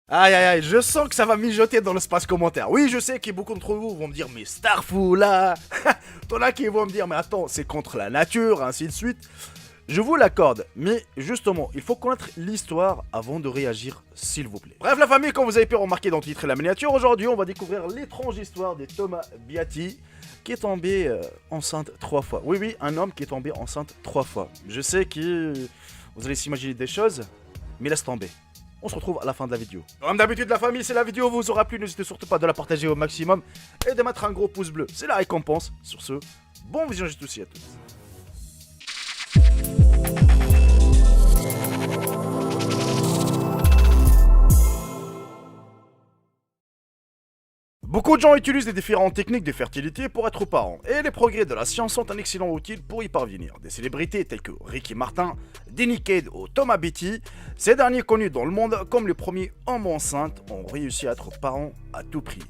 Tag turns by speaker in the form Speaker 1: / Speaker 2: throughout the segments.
Speaker 1: Aïe aïe aïe, je sens que ça va mijoter dans l'espace commentaire. Oui, je sais que beaucoup d'entre vous vont me dire, mais Starfou là. T'en as qui vont me dire, mais attends, c'est contre la nature, ainsi de suite. Je vous l'accorde, mais justement, il faut connaître l'histoire avant de réagir, s'il vous plaît. Bref, la famille, comme vous avez pu remarquer dans le titre et la miniature, aujourd'hui, on va découvrir l'étrange histoire de Thomas Biati, qui est tombé enceinte 3 fois. Oui, oui, un homme qui est tombé enceinte 3 fois. Je sais que vous allez s'imaginer des choses, mais laisse tomber. On se retrouve à la fin de la vidéo. Comme d'habitude, la famille, si la vidéo vous aura plu, n'hésitez surtout pas de la partager au maximum et de mettre un gros pouce bleu. C'est la récompense. Sur ce, bon visionnage aussi à tous. Beaucoup de gens utilisent les différentes techniques de fertilité pour être parents, et les progrès de la science sont un excellent outil pour y parvenir. Des célébrités telles que Ricky Martin, Denny Cade ou Thomas Beatty, ces derniers connus dans le monde comme les premiers hommes enceintes, ont réussi à être parents à tout prix.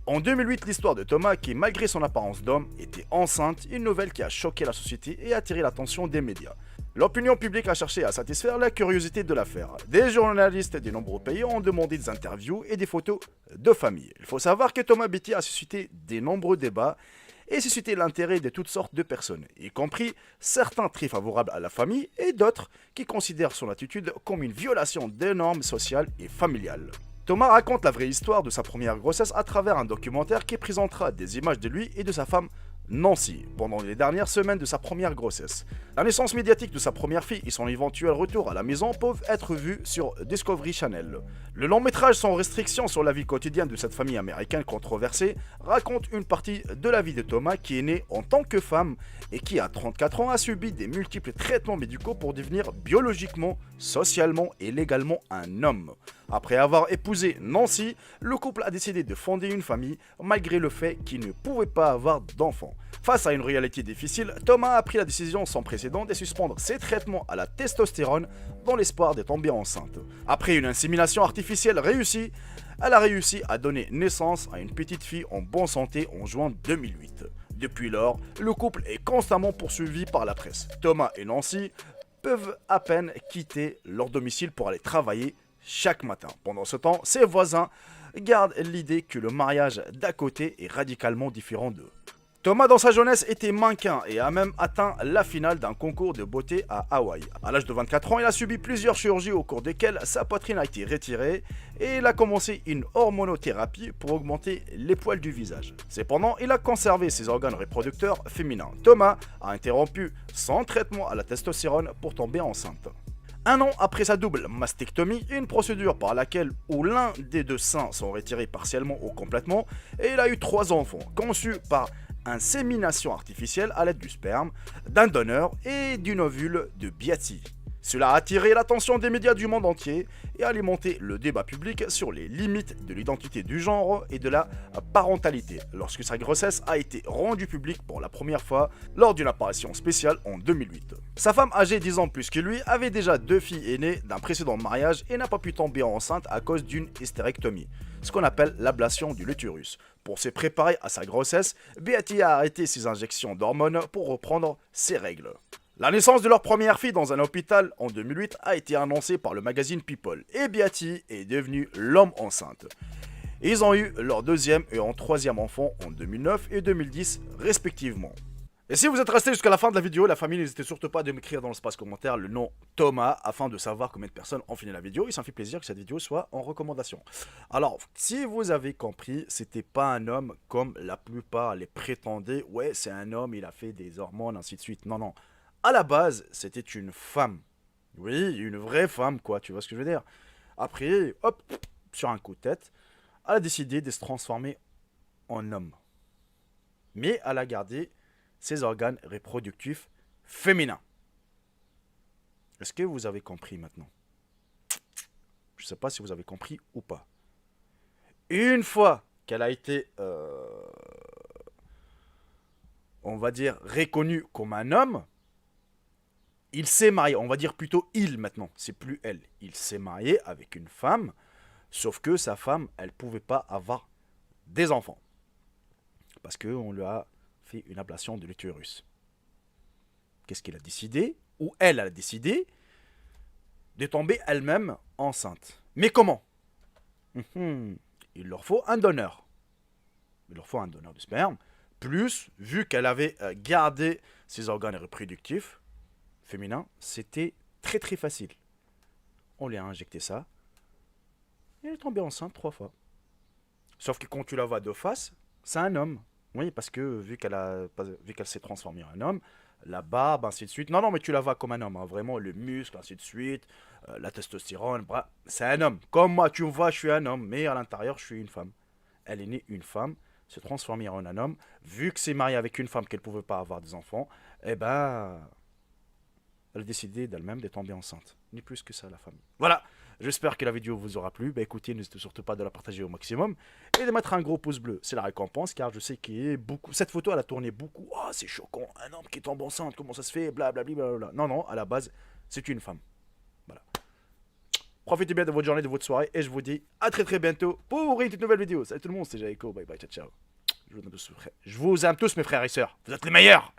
Speaker 1: En 2008, l'histoire de Thomas, qui malgré son apparence d'homme, était enceinte, une nouvelle qui a choqué la société et attiré l'attention des médias. L'opinion publique a cherché à satisfaire la curiosité de l'affaire. Des journalistes de nombreux pays ont demandé des interviews et des photos de famille. Il faut savoir que Thomas Beatty a suscité de nombreux débats et suscité l'intérêt de toutes sortes de personnes, y compris certains très favorables à la famille et d'autres qui considèrent son attitude comme une violation des normes sociales et familiales. Thomas raconte la vraie histoire de sa première grossesse à travers un documentaire qui présentera des images de lui et de sa femme Nancy, pendant les dernières semaines de sa première grossesse. La naissance médiatique de sa première fille et son éventuel retour à la maison peuvent être vus sur Discovery Channel. Le long métrage sans restriction sur la vie quotidienne de cette famille américaine controversée raconte une partie de la vie de Thomas qui est né en tant que femme et qui à 34 ans a subi des multiples traitements médicaux pour devenir biologiquement, socialement et légalement un homme. Après avoir épousé Nancy, le couple a décidé de fonder une famille malgré le fait qu'il ne pouvait pas avoir d'enfants. Face à une réalité difficile, Thomas a pris la décision sans précédent de suspendre ses traitements à la testostérone dans l'espoir de tomber enceinte. Après une insémination artificielle réussie, elle a réussi à donner naissance à une petite fille en bonne santé en juin 2008. Depuis lors, le couple est constamment poursuivi par la presse. Thomas et Nancy peuvent à peine quitter leur domicile pour aller travailler chaque matin. Pendant ce temps, ses voisins gardent l'idée que le mariage d'à côté est radicalement différent d'eux. Thomas, dans sa jeunesse, était mannequin et a même atteint la finale d'un concours de beauté à Hawaï. À l'âge de 24 ans, il a subi plusieurs chirurgies au cours desquelles sa poitrine a été retirée et il a commencé une hormonothérapie pour augmenter les poils du visage. Cependant, il a conservé ses organes reproducteurs féminins. Thomas a interrompu son traitement à la testostérone pour tomber enceinte. Un an après sa double mastectomie, une procédure par laquelle où l'un des deux seins sont retirés partiellement ou complètement, et il a eu 3 enfants, conçus par insémination artificielle à l'aide du sperme, d'un donneur et d'une ovule de Biati. Cela a attiré l'attention des médias du monde entier et alimenté le débat public sur les limites de l'identité du genre et de la parentalité, lorsque sa grossesse a été rendue publique pour la première fois lors d'une apparition spéciale en 2008. Sa femme, âgée 10 ans plus que lui, avait déjà 2 filles aînées d'un précédent mariage et n'a pas pu tomber enceinte à cause d'une hystérectomie, ce qu'on appelle l'ablation du l'utérus. Pour se préparer à sa grossesse, Beatty a arrêté ses injections d'hormones pour reprendre ses règles. La naissance de leur première fille dans un hôpital en 2008 a été annoncée par le magazine People et Beatty est devenu l'homme enceinte. Ils ont eu leur deuxième et leur troisième enfant en 2009 et 2010 respectivement. Et si vous êtes resté jusqu'à la fin de la vidéo, la famille, n'hésitez surtout pas à m'écrire dans l'espace commentaire le nom Thomas afin de savoir combien de personnes ont fini la vidéo. Il s'en fait plaisir que cette vidéo soit en recommandation. Alors, si vous avez compris, c'était pas un homme comme la plupart les prétendaient. Ouais, c'est un homme, il a fait des hormones, ainsi de suite. Non, non. À la base, c'était une femme. Oui, une vraie femme, quoi, tu vois ce que je veux dire. Après, hop, sur un coup de tête, elle a décidé de se transformer en homme. Mais elle a gardé ses organes reproductifs féminins. Est-ce que vous avez compris maintenant? Je ne sais pas si vous avez compris ou pas. Une fois qu'elle a été, on va dire, reconnue comme un homme, il s'est marié, on va dire plutôt il maintenant, c'est plus elle. Il s'est marié avec une femme, sauf que sa femme, elle ne pouvait pas avoir des enfants. Parce qu'on lui a fait une ablation de l'utérus. Qu'est-ce qu'elle a décidé? Ou elle a décidé de tomber elle-même enceinte. Mais comment? Mhm. Il leur faut un donneur. Il leur faut un donneur de sperme. Plus, vu qu'elle avait gardé ses organes reproductifs féminins, c'était très très facile. On lui a injecté ça. Et elle est tombée enceinte 3 fois. Sauf que quand tu la vois de face, c'est un homme. Oui, parce que vu qu'elle s'est transformée en un homme, la barbe, ainsi de suite. Non, non, mais tu la vois comme un homme, hein, vraiment, le muscle, ainsi de suite, la testostérone, c'est un homme. Comme moi, tu me vois, je suis un homme, mais à l'intérieur, je suis une femme. Elle est née une femme, se transformer en un homme. Vu que c'est marié avec une femme qu'elle ne pouvait pas avoir des enfants, eh ben, elle a décidé d'elle-même de tomber enceinte. Ni plus que ça, la famille. Voilà, j'espère que la vidéo vous aura plu. Bah écoutez, n'hésitez surtout pas de la partager au maximum et de mettre un gros pouce bleu. C'est la récompense car je sais qu'il y a beaucoup. Cette photo, elle a tourné beaucoup. Oh, c'est choquant, un homme qui tombe enceinte, comment ça se fait, blablabla. Bla. Non, non, à la base, c'est une femme. Voilà. Profitez bien de votre journée, de votre soirée et je vous dis à très très bientôt pour une toute nouvelle vidéo. Salut tout le monde, c'est Jaiko. Bye bye, ciao ciao. Je vous aime tous mes frères et sœurs. Vous êtes les meilleurs.